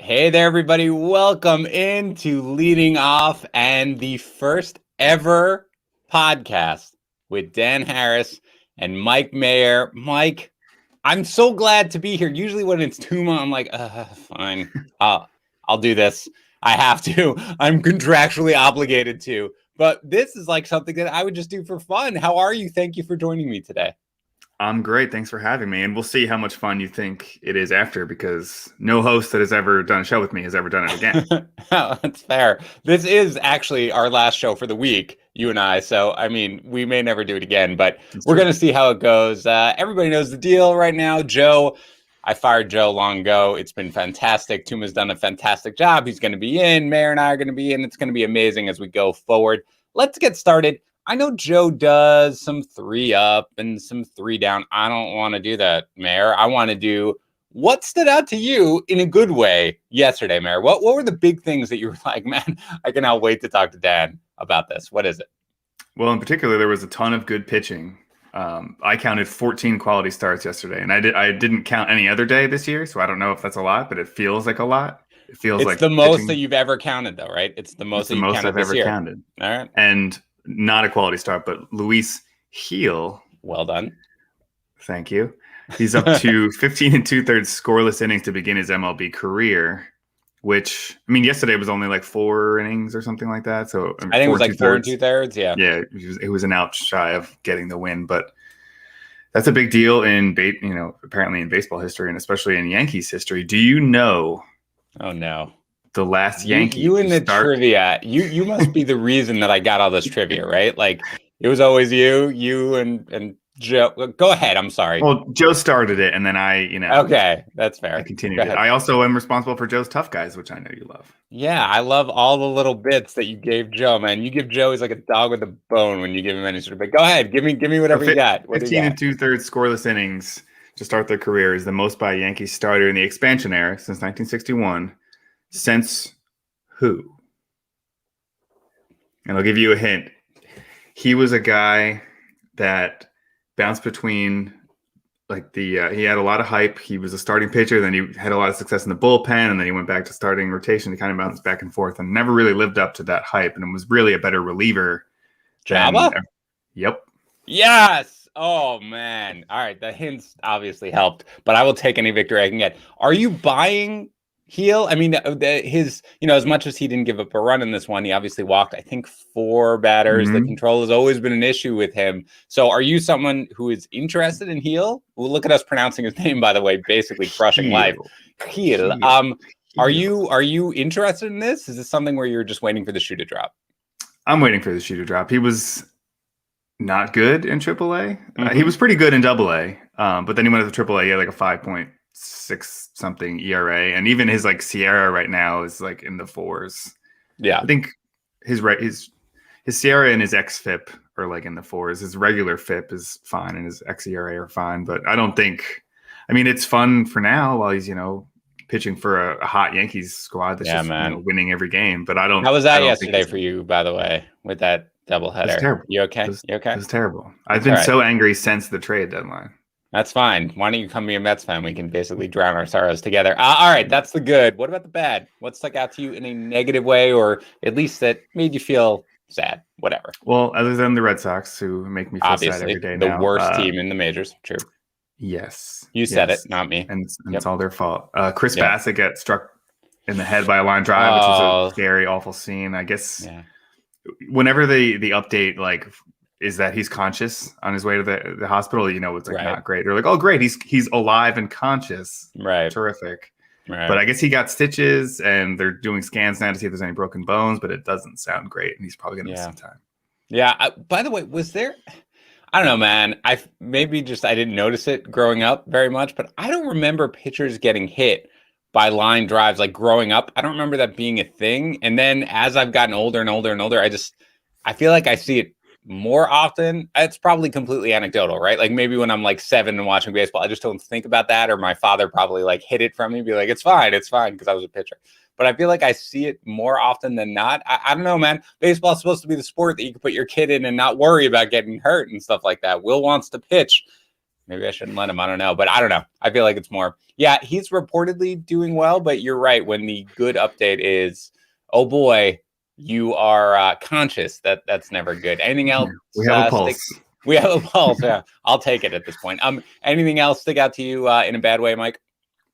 Hey there, everybody. Welcome into Leading Off and the first ever podcast with Dan Harris and Mike Maher. Mike, I'm so glad to be here. Usually when it's 2 months, I'm like, fine, I'll do this. I have to. I'm contractually obligated to. But this is like something that I would just do for fun. How are you? Thank you for joining me today. I'm great. Thanks for having me. And we'll see how much fun you think it is after, because no host that has ever done a show with me has ever done it again. That's fair. This is actually our last show for the week, you and I. So, I mean, we may never do it again, but we're going to see how it goes. Everybody knows the deal right now. Joe, I fired Joe long ago. It's been fantastic. Tuma's done a fantastic job. He's going to be in. Mayor and I are going to be in. It's going to be amazing as we go forward. Let's get started. I know Joe does some 3 up and some 3 down. I don't want to do that, Mayor. I want to do what stood out to you in a good way yesterday, Mayor. What were the big things that you were like, man, I cannot wait to talk to Dan about this? What is it? Well, in particular, there was a ton of good pitching. I counted 14 quality starts yesterday, and I didn't count any other day this year, so I don't know if that's a lot, but it feels like a lot. It feels it's like the most that you've ever counted, though, right? It's the most that you've counted I've ever counted. All right. And not a quality start, but Luis Gil. Well done. Thank you. He's up to 15 2/3 scoreless innings to begin his MLB career, which, I mean, yesterday was only like 4 innings or something like that. So I think it was like 4 2/3. Yeah. Yeah. It was an out shy of getting the win, but that's a big deal in, apparently in baseball history, and especially in Yankees history. Do you know? Oh, no. The last Yankee. You in the trivia. You must be the reason that I got all this trivia, right? Like, it was always you and Joe. Go ahead. I'm sorry. Well, Joe started it, and then Okay, that's fair. I continued it. I also am responsible for Joe's Tough Guys, which I know you love. Yeah, I love all the little bits that you gave Joe, man. You give Joe, he's like a dog with a bone when you give him any sort of. But go ahead, give me whatever you got. 15 2/3 scoreless innings to start their career is the most by a Yankee starter in the expansion era since 1961. Since who? And I'll give you a hint. He was a guy that bounced between, like, he had a lot of hype. He was a starting pitcher, then he had a lot of success in the bullpen, and then he went back to starting rotation to kind of bounce back and forth, and never really lived up to that hype, and was really a better reliever. Java? Yep. Yes. Oh, man. All right. The hints obviously helped, but I will take any victory I can get. Are you buying Gil? I mean, as much as he didn't give up a run in this one, he obviously walked, I think, 4 batters. Mm-hmm. The control has always been an issue with him. So are you someone who is interested in Gil? Well, look at us pronouncing his name, by the way, basically crushing life. Gil. Are you interested in this? Is this something where you're just waiting for the shoe to drop? I'm waiting for the shoe to drop. He was not good in AAA. He was pretty good in AA, but then he went to AAA. He had like a 5.6 something ERA, and even his like Sierra right now is like in the 4s. Yeah, I think his Sierra and his xFIP are like in the 4s. His regular FIP is fine, and his xERA are fine. But I don't think. I mean, it's fun for now while he's pitching for a hot Yankees squad that's winning every game. But I don't. How was that yesterday for you, by the way, with that doubleheader? It was terrible. You okay? You okay? It was terrible. I've been so angry since the trade deadline. That's fine. Why don't you come be a Mets fan? We can basically drown our sorrows together. All right, that's the good. What about the bad? What stuck out to you in a negative way, or at least that made you feel sad? Whatever. Well, other than the Red Sox, who make me feel sad every day now. The worst team in the majors. True. Yes. You said it, not me. And it's all their fault. Chris Bassett got struck in the head by a line drive, which was a scary, awful scene. I guess whenever the update, like, is that he's conscious on his way to the hospital, it's like not great. They're like, oh, great, he's alive and conscious. Right. Terrific. Right. But I guess he got stitches, and they're doing scans now to see if there's any broken bones, but it doesn't sound great, and he's probably going to miss some time. Yeah. By the way, was there... I don't know, man. I didn't notice it growing up very much, but I don't remember pitchers getting hit by line drives like growing up. I don't remember that being a thing. And then as I've gotten older and older and older, I feel like I see it more often. It's probably completely anecdotal, right? Like maybe when I'm like 7 and watching baseball, I just don't think about that. Or my father probably like hid it from me, be like, it's fine, because I was a pitcher. But I feel like I see it more often than not. I don't know, man. Baseball is supposed to be the sport that you can put your kid in and not worry about getting hurt and stuff like that. Will wants to pitch. Maybe I shouldn't let him. I don't know. But I don't know. I feel like it's more. Yeah, he's reportedly doing well, but you're right. When the good update is, oh boy, you are conscious, that's never good. Anything else? We have a pulse. We have a pulse. Yeah, I'll take it at this point. Anything else stick out to you in a bad way, Mike?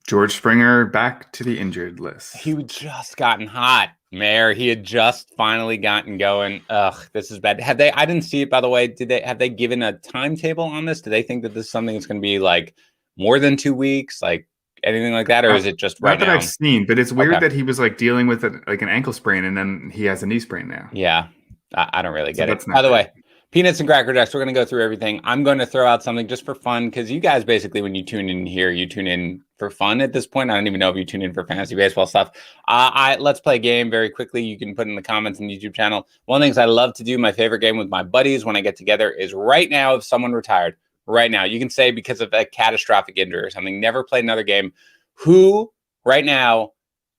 George Springer back to the injured list. He had just gotten hot, Mayor. He had just finally gotten going. Ugh, this is bad. I didn't see it, by the way. Have they given a timetable on this? Do they think that this is something that's going to be like more than 2 weeks, like anything like that, or is it just right now? Not that I've seen, but it's weird that he was like dealing with like an ankle sprain and then he has a knee sprain now. Yeah, I don't really get it. By the way, Peanuts and Cracker Jacks, we're going to go through everything. I'm going to throw out something just for fun because you guys basically, when you tune in here, you tune in for fun at this point. I don't even know if you tune in for fantasy baseball stuff. Let's play a game very quickly. You can put in the comments on the YouTube channel. One of the things I love to do, my favorite game with my buddies when I get together is right now, if someone retired, right now, you can say because of a catastrophic injury or something, never played another game, who right now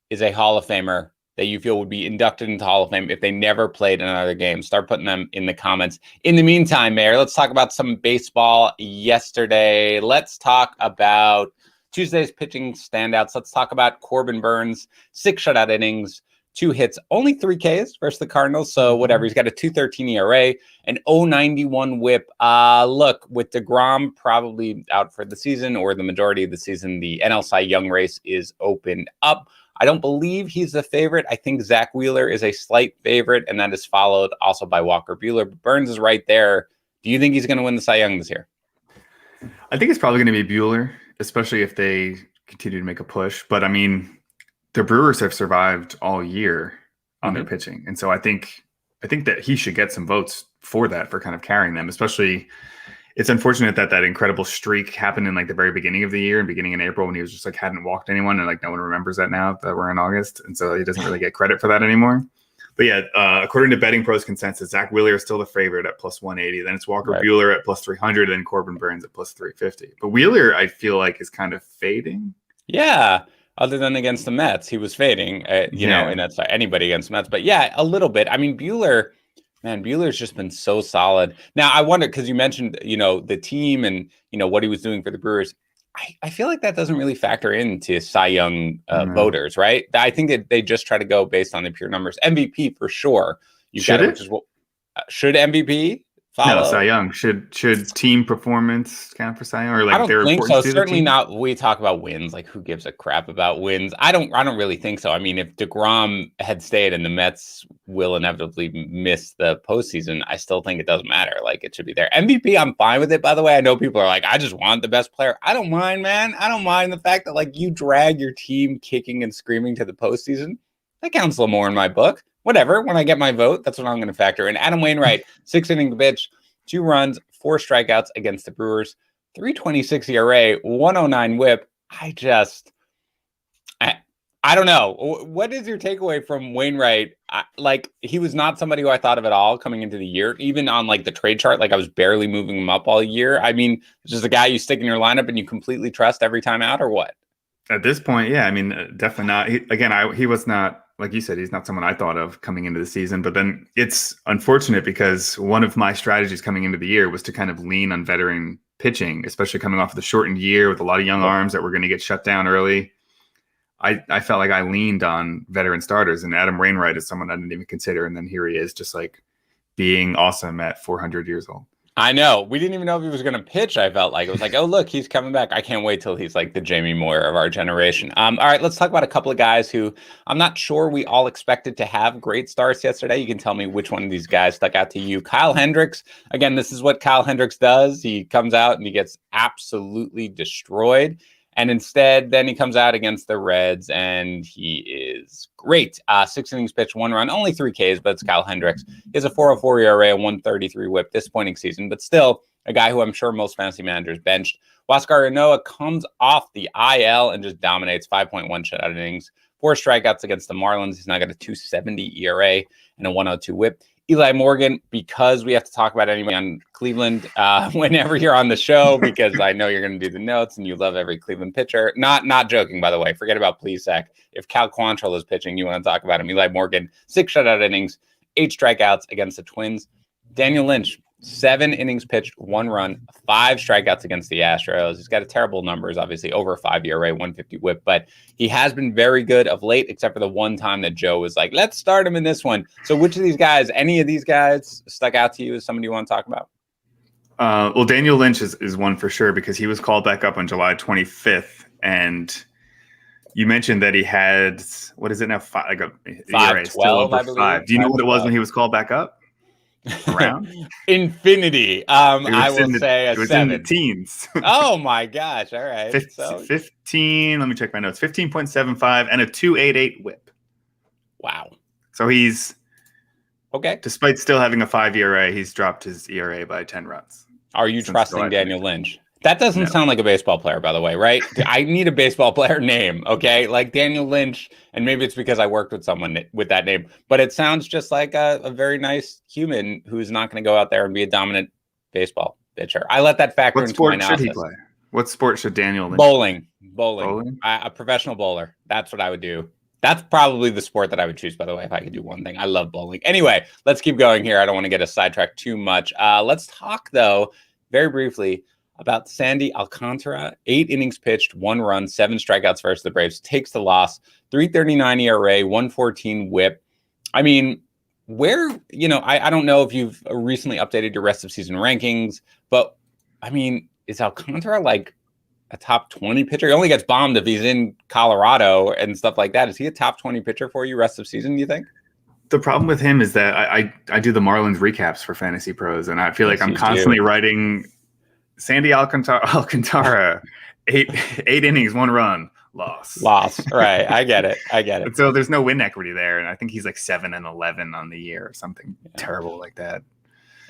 is a Hall of Famer that you feel would be inducted into Hall of Fame if they never played another game? Start putting them in the comments. In the meantime, Mayor, let's talk about some baseball yesterday. Let's talk about Tuesday's pitching standouts. Let's talk about Corbin Burns, 6 shutout innings, 2 hits, only 3 Ks versus the Cardinals. So whatever, he's got a 2.13 ERA, an 0.91 whip. Look, with DeGrom probably out for the season or the majority of the season, the NL Cy Young race is opened up. I don't believe he's the favorite. I think Zach Wheeler is a slight favorite, and that is followed also by Walker Buehler. But Burns is right there. Do you think he's going to win the Cy Young this year? I think it's probably going to be Buehler, especially if they continue to make a push. But I mean, the Brewers have survived all year on their pitching. And so I think that he should get some votes for that, for kind of carrying them, especially it's unfortunate that incredible streak happened in like the very beginning of the year and beginning in April when he was just like hadn't walked anyone, and like no one remembers that now that we're in August. And so he doesn't really get credit for that anymore. But yeah, according to Betting Pros consensus, Zach Wheeler is still the favorite at plus 180. Then it's Walker Buehler at plus 300, and Corbin Burns at plus 350. But Wheeler, I feel like, is kind of fading. Yeah. Other than against the Mets, he was fading, you know, and that's anybody against the Mets. But yeah, a little bit. I mean, Buehler's just been so solid. Now, I wonder, because you mentioned, you know, the team and, you know, what he was doing for the Brewers. I feel like that doesn't really factor into Cy Young voters, right? I think that they just try to go based on the pure numbers. MVP for sure. Should MVP follow? No, Cy Young. Should team performance count for Cy Young? Or like I don't think so. Certainly not. We talk about wins. Like, who gives a crap about wins? I don't really think so. I mean, if DeGrom had stayed and the Mets will inevitably miss the postseason, I still think it doesn't matter. Like, it should be there. MVP, I'm fine with it. By the way, I know people are like, I just want the best player. I don't mind, man. I don't mind the fact that like you drag your team kicking and screaming to the postseason. That counts a little more in my book. Whatever. When I get my vote, that's what I'm going to factor in. Adam Wainwright, 6 inning pitch, 2 runs, 4 strikeouts against the Brewers, 3.26 ERA, 109 WHIP. I don't know. What is your takeaway from Wainwright? Like, he was not somebody who I thought of at all coming into the year, even on like the trade chart. Like, I was barely moving him up all year. I mean, it's just a guy you stick in your lineup and you completely trust every time out, or what? At this point, yeah. I mean, definitely not. He was not, like you said, he's not someone I thought of coming into the season. But then it's unfortunate because one of my strategies coming into the year was to kind of lean on veteran pitching, especially coming off of the shortened year with a lot of young arms that were going to get shut down early. I felt like I leaned on veteran starters, and Adam Wainwright is someone I didn't even consider. And then here he is, just like being awesome at 400 years old. I know. We didn't even know if he was going to pitch. I felt like it was like, oh, look, he's coming back. I can't wait till he's like the Jamie Moore of our generation. All right, let's talk about a couple of guys who I'm not sure we all expected to have great starts yesterday. You can tell me which one of these guys stuck out to you. Kyle Hendricks. Again, this is what Kyle Hendricks does. He comes out and he gets absolutely destroyed. And instead, then he comes out against the Reds and he is great. 6 innings pitched, 1 run, only 3 Ks, but it's Kyle Hendricks. He has a 4.04 ERA, a 1.33 WHIP. Disappointing season, but still a guy who I'm sure most fantasy managers benched. Huascar Ynoa comes off the IL and just dominates. 5.1 shutout innings, 4 strikeouts against the Marlins. He's now got a 2.70 ERA and a 1.02 WHIP. Eli Morgan, because we have to talk about anybody on Cleveland whenever you're on the show, because I know you're going to do the notes and you love every Cleveland pitcher. Not joking, by the way. Forget about Plesac. If Cal Quantrill is pitching, you want to talk about him. Eli Morgan, 6 shutout innings, 8 strikeouts against the Twins. Daniel Lynch, 7 innings pitched, 1 run, 5 strikeouts against the Astros. He's got a terrible numbers, obviously, over a 5 ERA, 150 whip, but he has been very good of late, except for the one time that Joe was like, let's start him in this one. So which of these guys, any of these guys stuck out to you as somebody you want to talk about? Well, Daniel Lynch is one for sure because he was called back up on July 25th, and you mentioned that he had, what is it now? Like a ERA still over 5. Do you know what it was when he was called back up? Around infinity. I will say a 7. It was in the teens. Oh my gosh! All right, 15. Let me check my notes. 15.75 and a 2.88 whip. Wow. So he's okay. Despite still having a 5 ERA, he's dropped his ERA by 10 runs. Are you trusting Daniel Lynch? That doesn't sound like a baseball player, by the way, right? I need a baseball player name, okay? Like Daniel Lynch, and maybe it's because I worked with someone with that name, but it sounds just like a very nice human who's not going to go out there and be a dominant baseball pitcher. I let that factor into my analysis. What sport should he play? What sport should Daniel Lynch play? Bowling. A professional bowler. That's what I would do. That's probably the sport that I would choose, by the way, if I could do one thing. I love bowling. Anyway, let's keep going here. I don't want to get us sidetracked too much. Let's talk, though, very briefly, about Sandy Alcantara. 8 innings pitched, 1 run, 7 strikeouts versus the Braves. Takes the loss. 3.39 ERA, 114 whip. I mean, I don't know if you've recently updated your rest of season rankings, but I mean, is Alcantara like a top 20 pitcher? He only gets bombed if he's in Colorado and stuff like that. Is he a top 20 pitcher for you rest of season, do you think? The problem with him is that I do the Marlins recaps for FantasyPros, and I feel like I'm constantly writing Sandy Alcantara, 8 innings, 1 run, loss. Right. I get it. So there's no win equity there. And I think he's like 7-11 on the year or something terrible like that.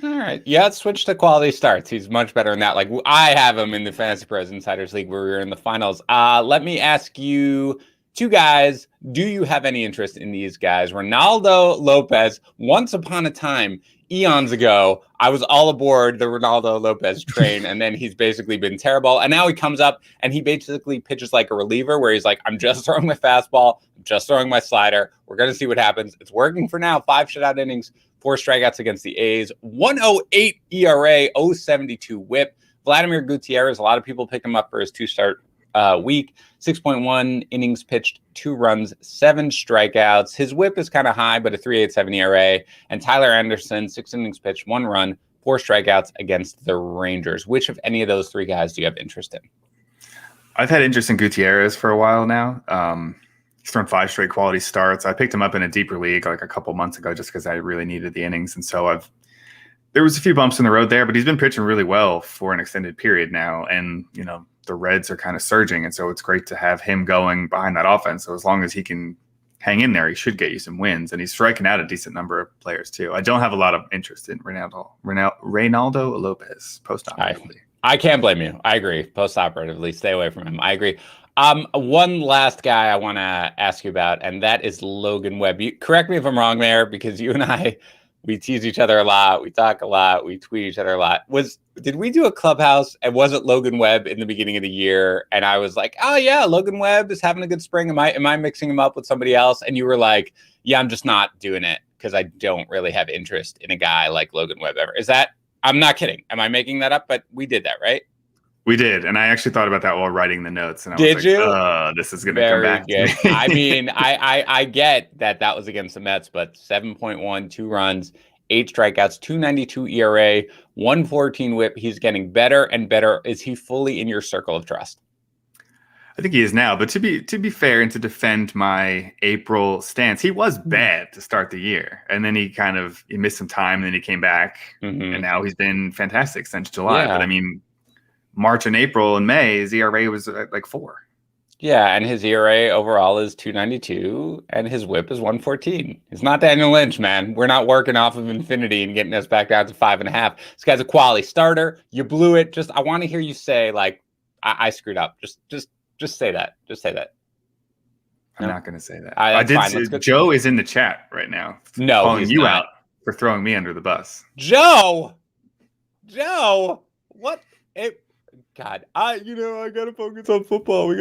All right. Yeah, let's switch to quality starts. He's much better than that. Like I have him in the FantasyPros Insiders League where we were in the finals. Let me ask you 2 guys. Do you have any interest in these guys? Ronaldo Lopez, once upon a time, eons ago, I was all aboard the Ronaldo Lopez train, and then he's basically been terrible. And now he comes up and he basically pitches like a reliever where he's like, I'm just throwing my fastball, I'm just throwing my slider. We're going to see what happens. It's working for now. 5 shutout innings, 4 strikeouts against the A's, 1.08 ERA, 0.72 whip. Vladimir Gutierrez, a lot of people pick him up for his 2-start week. 6.1 innings pitched, 2 runs, 7 strikeouts. His whip is kind of high, but a 3.87 ERA. And Tyler Anderson, 6 innings pitched, 1 run, 4 strikeouts against the Rangers. Which of any of those 3 guys do you have interest in? I've had interest in Gutierrez for a while now. He's thrown 5 straight quality starts. I picked him up in a deeper league like a couple months ago just because I really needed the innings. And so there was a few bumps in the road there, but he's been pitching really well for an extended period now. And, the Reds are kind of surging. And so it's great to have him going behind that offense. So as long as he can hang in there, he should get you some wins. And he's striking out a decent number of players too. I don't have a lot of interest in Reynaldo Lopez post-operatively. I can't blame you. I agree. Post-operatively, stay away from him. I agree. One last guy I want to ask you about, and that is Logan Webb. Correct me if I'm wrong there, because you and I, we tease each other a lot. We talk a lot. We tweet each other a lot. Did we do a clubhouse and was it Logan Webb in the beginning of the year? And I was like, oh yeah, Logan Webb is having a good spring. Am I mixing him up with somebody else? And you were like, yeah, I'm just not doing it because I don't really have interest in a guy like Logan Webb ever. Is that, I'm not kidding. Am I making that up? But we did that, right? We did. And I actually thought about that while writing the notes. And I was like, you? This is going to come back good. to me. I mean, I get that was against the Mets, but 7.1, 2 runs, 8 strikeouts, 2.92 ERA, 114 whip. He's getting better and better. Is he fully in your circle of trust? I think he is now. But to be fair and to defend my April stance, he was bad to start the year. And then he missed some time and then he came back. Mm-hmm. And now he's been fantastic since July. Yeah. But I mean, March and April and May, his ERA was like 4. Yeah, and his ERA overall is 2.92, and his whip is 114. He's not Daniel Lynch, man. We're not working off of infinity and getting us back down to 5.5. This guy's a quality starter. You blew it. I want to hear you say, like, I screwed up. Just say that. Just say that. I'm not going to say that. I did. Say, Joe is in the chat right now. No, calling you not. Out for throwing me under the bus. Joe, what? God, I gotta focus on football.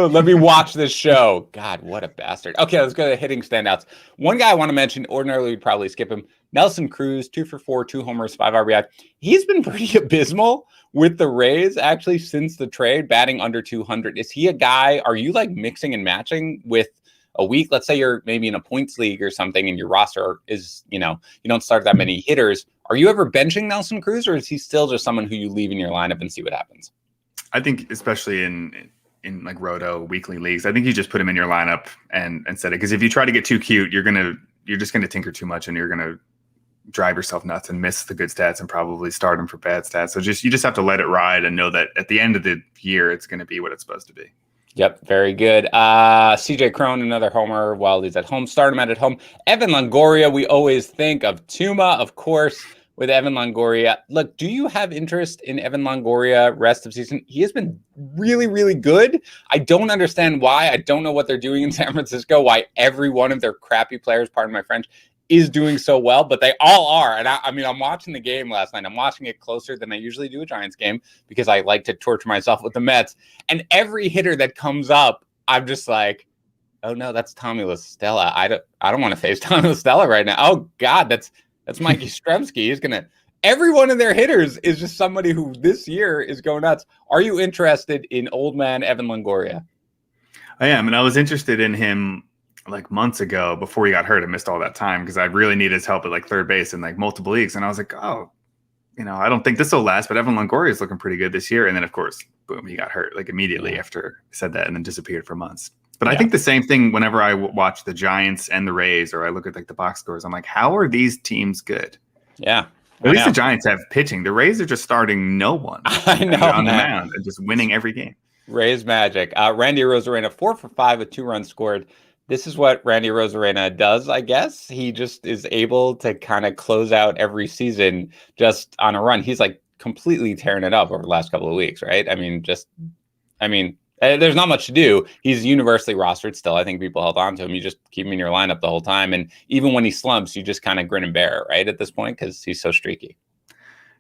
Let me watch this show. God, what a bastard. Okay, let's go to hitting standouts. One guy I want to mention, ordinarily we'd probably skip him. Nelson Cruz, 2 for 4, 2 homers, 5 RBI. He's been pretty abysmal with the Rays actually since the trade, batting under 200. Is he a guy? Are you like mixing and matching with a week? Let's say you're maybe in a points league or something, and your roster is, you don't start that many hitters. Are you ever benching Nelson Cruz, or is he still just someone who you leave in your lineup and see what happens? I think especially in like roto weekly leagues, I think you just put him in your lineup and set it. Because if you try to get too cute, you're just gonna tinker too much, and you're gonna drive yourself nuts and miss the good stats and probably start him for bad stats. So you just have to let it ride and know that at the end of the year, it's going to be what it's supposed to be. Yep, very good. CJ Cron, another homer while he's at home. Start him at home. Evan Longoria, we always think of Tuma, of course, with Evan Longoria. Look, do you have interest in Evan Longoria rest of season? He has been really, really good. I don't understand why. I don't know what they're doing in San Francisco, why every one of their crappy players, pardon my French, is doing so well, but they all are. And I mean, I'm watching the game last night. I'm watching it closer than I usually do a Giants game because I like to torture myself with the Mets. And every hitter that comes up, I'm just like, oh no, that's Tommy LaStella. I don't want to face Tommy LaStella right now. Oh God, that's Mikey Stremski. He's gonna. Every one of their hitters is just somebody who this year is going nuts. Are you interested in old man Evan Longoria? I am, and I was interested in him like months ago before he got hurt. I missed all that time because I really needed his help at like third base in like multiple leagues. And I was like, oh, I don't think this will last, but Evan Longoria is looking pretty good this year. And then of course, boom, he got hurt like immediately after I said that and then disappeared for months. But I think the same thing whenever I watch the Giants and the Rays, or I look at like the box scores, I'm like, how are these teams good? Yeah. At least the Giants have pitching. The Rays are just starting no one I know, on the mound and just winning every game. Rays magic. Randy Arozarena, 4 for 5 with 2 runs scored. This is what Randy Arozarena does, I guess. He just is able to kind of close out every season just on a run. He's like completely tearing it up over the last couple of weeks, right? I mean, there's not much to do. He's universally rostered still. I think people held on to him. You just keep him in your lineup the whole time. And even when he slumps, you just kind of grin and bear it, right, at this point, because he's so streaky.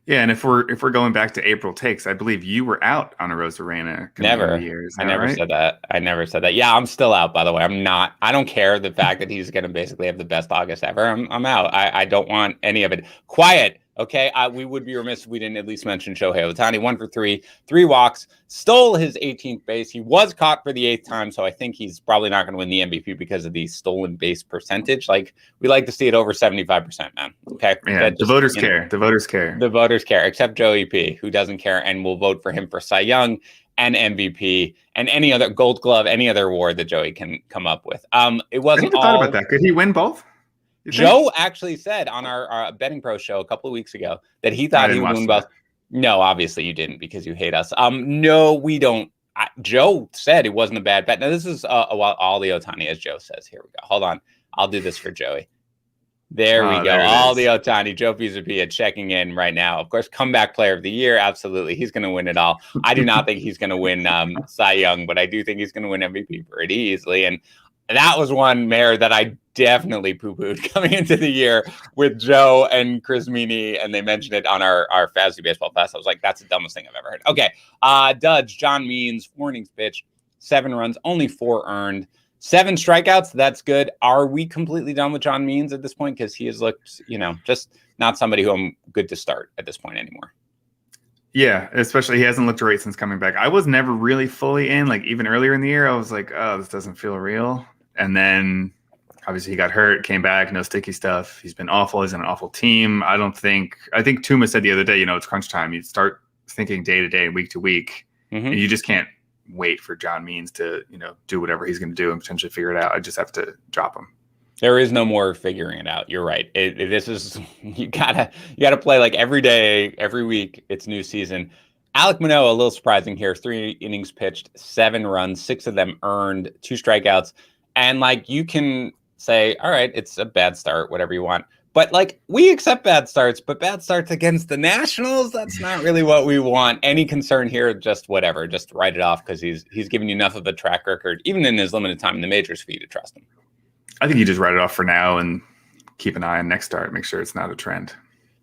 Yeah, and if we're going back to April takes, I believe you were out on Arozarena. Never. I never said that. I never said that. Yeah, I'm still out, by the way. I'm not. I don't care the fact that he's going to basically have the best August ever. I'm out. I don't want any of it. Quiet. Okay, we would be remiss if we didn't at least mention Shohei Ohtani. 1 for 3, 3 walks, stole his 18th base. He was caught for the 8th time, so I think he's probably not going to win the MVP because of the stolen base percentage. Like, we like to see it over 75%, man. Okay? Yeah, the voters care. The voters care. The voters care, except Joey P., who doesn't care and will vote for him for Cy Young and MVP and any other Gold Glove, any other award that Joey can come up with. It wasn't I never thought about that. Could he win both? Joe actually said on our Betting Pro show a couple of weeks ago that he thought he would win both. No, obviously you didn't because you hate us. No, we don't. Joe said it wasn't a bad bet. Now, this is all the Ohtani, as Joe says. Here we go. Hold on. I'll do this for Joey. There we go. All the Ohtani. Joe Pisapia checking in right now. Of course, comeback player of the year. Absolutely. He's going to win it all. I do not think he's going to win Cy Young, but I do think he's going to win MVP pretty easily. And that was one, Mayor, that I definitely poo-pooed coming into the year with Joe and Chris Meany, and they mentioned it on our Fantasy Baseball Fest. I was like, that's the dumbest thing I've ever heard. Okay, Dudge, John Means, 4 innings pitched, 7 runs, only 4 earned, 7 strikeouts. That's good. Are we completely done with John Means at this point? Because he has looked, just not somebody who I'm good to start at this point anymore. Yeah, especially he hasn't looked great since coming back. I was never really fully in. Like, even earlier in the year, I was like, oh, this doesn't feel real. And then obviously he got hurt, came back, no sticky stuff. He's been awful. He's on an awful team. I think Tuma said the other day, it's crunch time. You start thinking day to day, week to week, and you just can't wait for John Means to, do whatever he's going to do and potentially figure it out. I just have to drop him. There is no more figuring it out. You're right. This is you gotta play like every day, every week. It's new season. Alek Manoah, a little surprising here. 3 innings pitched, 7 runs, 6 of them earned, 2 strikeouts. And you can say, all right, it's a bad start, whatever you want. But we accept bad starts, but bad starts against the Nationals, that's not really what we want. Any concern here, just whatever, just write it off because he's given you enough of a track record, even in his limited time in the majors, for you to trust him. I think you just write it off for now and keep an eye on next start. Make sure it's not a trend.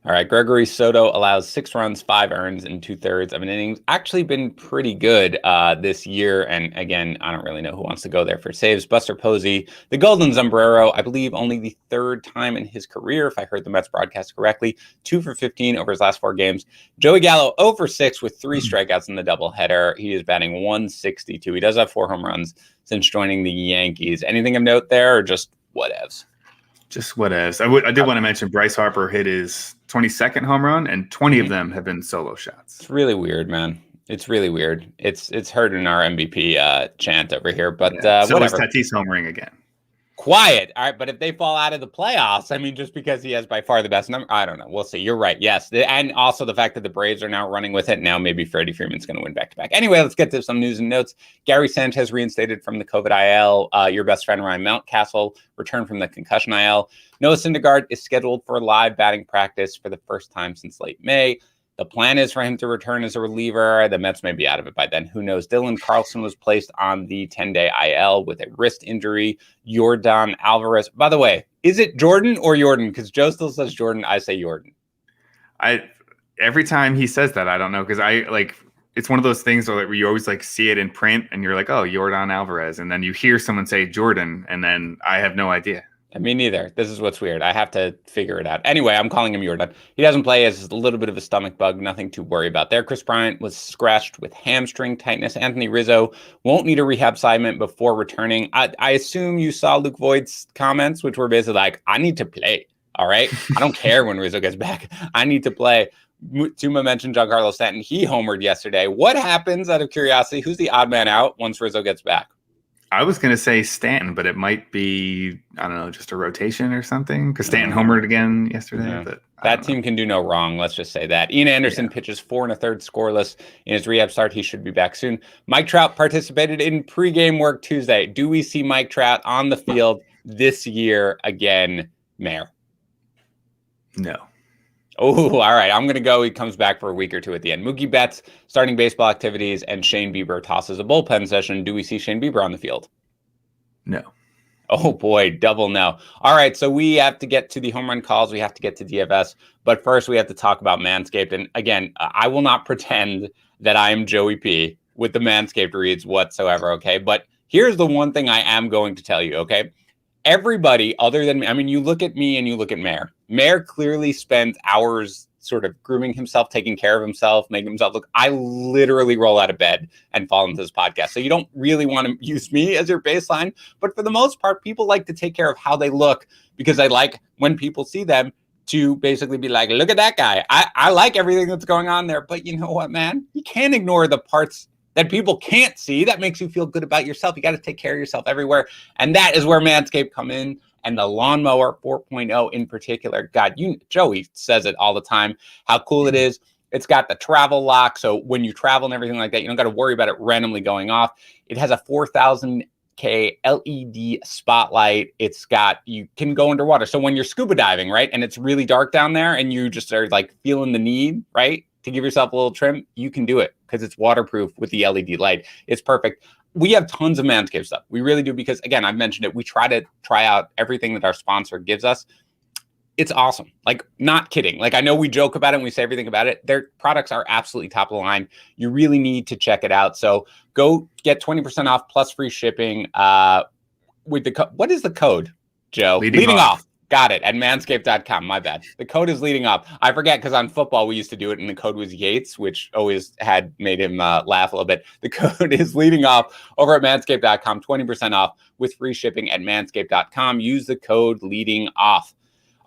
All right, Gregory Soto allows 6 runs, 5 earns in 2/3 of an inning. Actually been pretty good this year. And again, I don't really know who wants to go there for saves. Buster Posey, the Golden Sombrero, I believe only the 3rd time in his career, if I heard the Mets broadcast correctly, 2 for 15 over his last 4 games. Joey Gallo, 0 for 6 with 3 strikeouts in the doubleheader. He is batting 162. He does have 4 home runs since joining the Yankees. Anything of note there, or just whatevs? Just whatevs. I did want to mention Bryce Harper hit his 22nd home run, and 20 of them have been solo shots. It's really weird, man. It's really weird. It's hurting our MVP chant over here, but so whatever. Tatis homering again. Quiet. All right, but if they fall out of the playoffs, I mean, just because he has by far the best number, I don't know. We'll see. You're right. Yes. And also the fact that the Braves are now running with it. Now maybe Freddie Freeman's going to win back-to-back. Anyway, let's get to some news and notes. Gary Sanchez reinstated from the COVID IL. Your best friend Ryan Mountcastle returned from the concussion IL. Noah Syndergaard is scheduled for live batting practice for the first time since late May. The plan is for him to return as a reliever. The Mets may be out of it by then. Who knows? Dylan Carlson was placed on the 10-day IL with a wrist injury. Yordan Alvarez. By the way, is it Jordan or Jordan? Because Joe still says Jordan. I say Jordan. Every time he says that, I don't know. Because it's one of those things where you always see it in print and you're like, oh, Yordan Alvarez. And then you hear someone say Jordan. And then I have no idea. Me neither. This is what's weird. I have to figure it out. Anyway, I'm calling him Jordan. He doesn't play as a little bit of a stomach bug. Nothing to worry about there. Chris Bryant was scratched with hamstring tightness. Anthony Rizzo won't need a rehab assignment before returning. I assume you saw Luke Voigt's comments, which were basically like, I need to play. All right. I don't care when Rizzo gets back. I need to play. Tuma mentioned Giancarlo Stanton. He homered yesterday. What happens, out of curiosity? Who's the odd man out once Rizzo gets back? I was going to say Stanton, but it might be, I don't know, just a rotation or something. Because Stanton homered again yesterday. Yeah. But that team can do no wrong. Let's just say that. Ian Anderson pitches 4 1/3 scoreless in his rehab start. He should be back soon. Mike Trout participated in pregame work Tuesday. Do we see Mike Trout on the field this year again, Mayor? No. Oh, all right. I'm going to go. He comes back for a week or 2 at the end. Mookie Betts starting baseball activities, and Shane Bieber tosses a bullpen session. Do we see Shane Bieber on the field? No. Oh, boy. Double no. All right. So we have to get to the home run calls. We have to get to DFS. But first, we have to talk about Manscaped. And again, I will not pretend that I am Joey P with the Manscaped reads whatsoever. Okay. But here's the one thing I am going to tell you. Okay. Everybody other than me, I mean, you look at me and you look at Mayor. Mayor clearly spends hours sort of grooming himself, taking care of himself, making himself look. I literally roll out of bed and fall into this podcast. So you don't really want to use me as your baseline. But for the most part, people like to take care of how they look because I like when people see them to basically be like, look at that guy. I like everything that's going on there. But you know what, man? You can't ignore the parts that people can't see. That makes you feel good about yourself. You got to take care of yourself everywhere. And that is where Manscaped come in. And the Lawnmower 4.0 in particular. God, Joey says it all the time, how cool it is. It's got the travel lock. So when you travel and everything like that, you don't got to worry about it randomly going off. It has a 4,000K LED spotlight. You can go underwater. So when you're scuba diving, right, and it's really dark down there and you just are like feeling the need, right, to give yourself a little trim, you can do it because it's waterproof with the LED light. It's perfect. We have tons of Manscaped stuff. We really do because, again, I've mentioned it. We try to try out everything that our sponsor gives us. It's awesome. Like, not kidding. Like, I know we joke about it and we say everything about it. Their products are absolutely top of the line. You really need to check it out. So go get 20% off plus free shipping with what is the code, Joe? Leading off. Got it. At manscaped.com. My bad. The code is leading up. I forget because on football, we used to do it and the code was Yates, which always had made him laugh a little bit. The code is leading off over at manscaped.com. 20% off with free shipping at manscaped.com. Use the code leading off.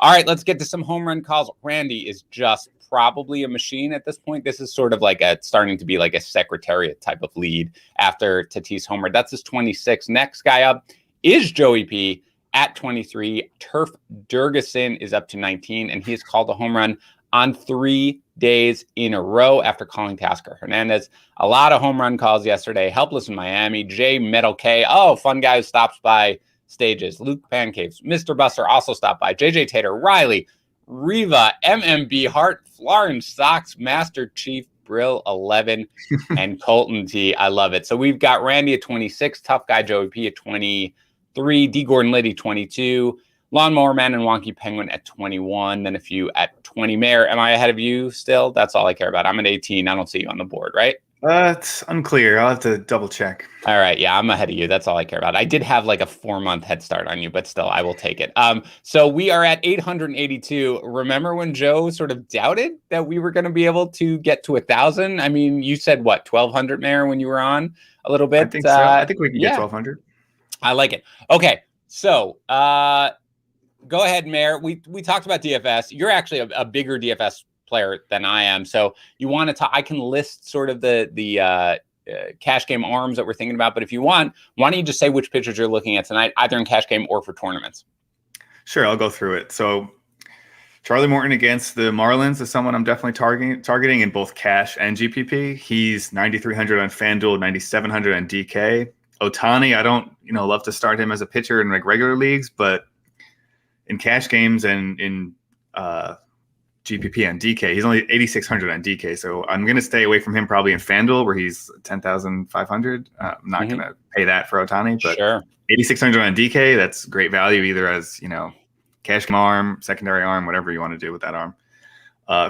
All right, let's get to some home run calls. Randy is just probably a machine at this point. This is sort of like starting to be like a secretariat type of lead after Tatis homer. That's his 26. Next guy up is Joey P at 23. Turf Durgason is up to 19, and he has called a home run on 3 days in a row after calling Tasker Hernandez. A lot of home run calls yesterday. Helpless in Miami. Jay Metal K. Oh, fun guy who stops by stages. Luke Pancaves. Mr. Buster also stopped by. JJ Tater. Riley. Riva. MMB Hart. Florence Sox. Master Chief. Brill 11. And Colton T. I love it. So we've got Randy at 26. Tough guy Joey P at 23. D. Gordon Liddy 22. Lawnmower Man and Wonky Penguin at 21. Then a few at 20. Mayor, am I ahead of you still? That's all I care about. I'm at 18. I don't see you on the board, right? It's unclear. I'll have to double check. All right. Yeah, I'm ahead of you. That's all I care about. I did have like a 4-month head start on you, but still, I will take it. So we are at 882. Remember when Joe sort of doubted that we were going to be able to get to 1,000? I mean, you said what, 1,200, Mayor, when you were on a little bit? I think so. I think we can get yeah. 1,200. I like it. Okay. So go ahead, Mayor. We talked about DFS. You're actually a bigger DFS player than I am. So you want to talk, I can list sort of the cash game arms that we're thinking about. But if you want, why don't you just say which pitchers you're looking at tonight, either in cash game or for tournaments? Sure, I'll go through it. So Charlie Morton against the Marlins is someone I'm definitely targeting in both cash and GPP. He's 9,300 on FanDuel, 9,700 on DK. Ohtani, I don't love to start him as a pitcher in like regular leagues, but in cash games and in GPP on DK, he's only 8,600 on DK. So I'm going to stay away from him probably in FanDuel where he's 10,500. I'm not going to pay that for Ohtani, but sure. 8,600 on DK, that's great value either as, cash game arm, secondary arm, whatever you want to do with that arm.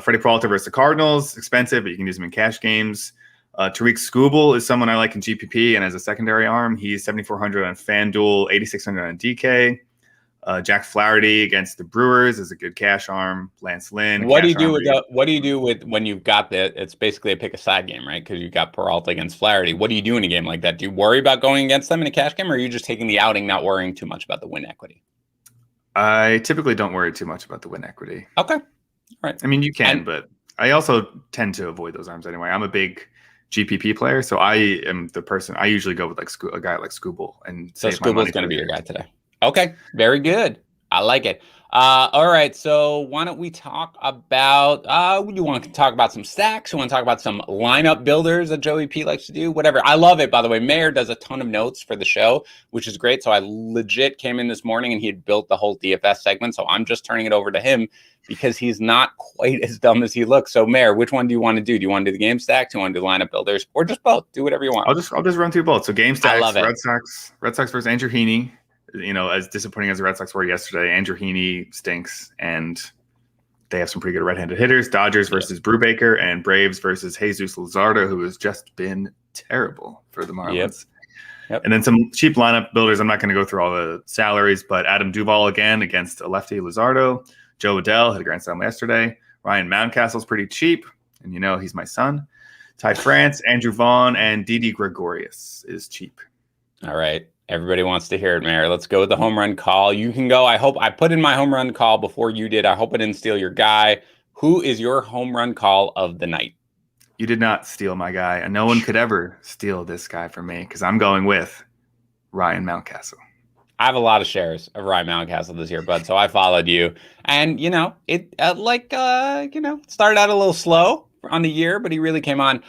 Freddie Peralta versus the Cardinals, expensive, but you can use him in cash games. Tariq Skubal is someone I like in GPP and as a secondary arm. He's 7,400 on FanDuel, 8,600 on DK. Jack Flaherty against the Brewers is a good cash arm. Lance Lynn. What do you do with when you've got it's basically a pick a side game, right? Because you've got Peralta against Flaherty. What do you do in a game like that? Do you worry about going against them in a cash game, or are you just taking the outing, not worrying too much about the win equity? I typically don't worry too much about the win equity. Okay. All right. I mean, you can, but I also tend to avoid those arms anyway. I'm a big GPP player, so I am the person. I usually go with like a guy like Skubal, and so Skubal's going to be your guy today. Okay, very good. I like it. All right, so why don't we talk about, you want to talk about some stacks? You want to talk about some lineup builders that Joey P likes to do? Whatever. I love it, by the way. Mayor does a ton of notes for the show, which is great. So I legit came in this morning and he had built the whole DFS segment. So I'm just turning it over to him because he's not quite as dumb as he looks. So Mayor, which one do you want to do? Do you want to do the game stacks? Do you want to do lineup builders, or just both? Do whatever you want. I'll just run through both. So game stacks, I love it. Red Sox versus Andrew Heaney. As disappointing as the Red Sox were yesterday, Andrew Heaney stinks, and they have some pretty good right-handed hitters. Dodgers versus Brubaker, and Braves versus Jesus Luzardo, who has just been terrible for the Marlins. Yep. And then some cheap lineup builders. I'm not going to go through all the salaries, but Adam Duvall again against a lefty Luzardo. Joe Adell hit a grand slam yesterday. Ryan Mountcastle's pretty cheap, and he's my son. Ty France, Andrew Vaughn, and Didi Gregorius is cheap. All right. Everybody wants to hear it, Mayor. Let's go with the home run call. You can go. I hope I put in my home run call before you did. I hope I didn't steal your guy. Who is your home run call of the night? You did not steal my guy, and no one could ever steal this guy from me because I'm going with Ryan Mountcastle. I have a lot of shares of Ryan Mountcastle this year, bud. So I followed you, and it started out a little slow on the year, but he really came on.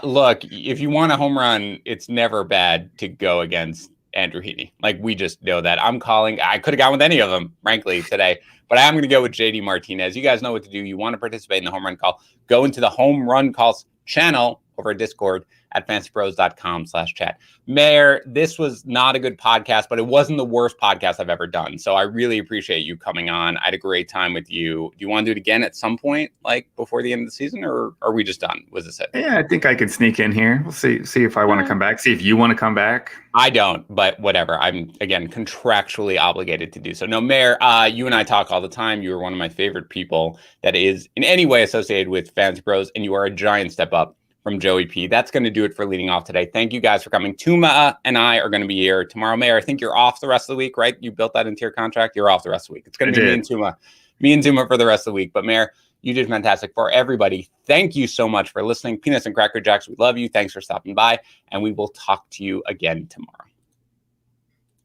Look, if you want a home run, it's never bad to go against Andrew Heaney. Like, we just know that. I could have gone with any of them, frankly, today, but I am going to go with JD Martinez. You guys know what to do. You want to participate in the home run call, go into the home run calls channel over at Discord at fantasypros.com/chat. Mayor, this was not a good podcast, but it wasn't the worst podcast I've ever done. So I really appreciate you coming on. I had a great time with you. Do you want to do it again at some point, like before the end of the season, or are we just done? Was this it? Yeah, I think I can sneak in here. We'll see if I want to come back. See if you want to come back. I don't, but whatever. I'm, again, contractually obligated to do so. No, Mayor, you and I talk all the time. You are one of my favorite people that is in any way associated with Fantasy Pros, and you are a giant step up from Joey P. That's going to do it for leading off today. Thank you guys for coming. Tuma and I are going to be here tomorrow. Mayor, I think you're off the rest of the week, right? You built that into your contract. You're off the rest of the week. It's going to be me and Tuma for the rest of the week. But Mayor, you did fantastic. For everybody, thank you so much for listening. Peanuts and Cracker Jacks, we love you. Thanks for stopping by, and we will talk to you again tomorrow.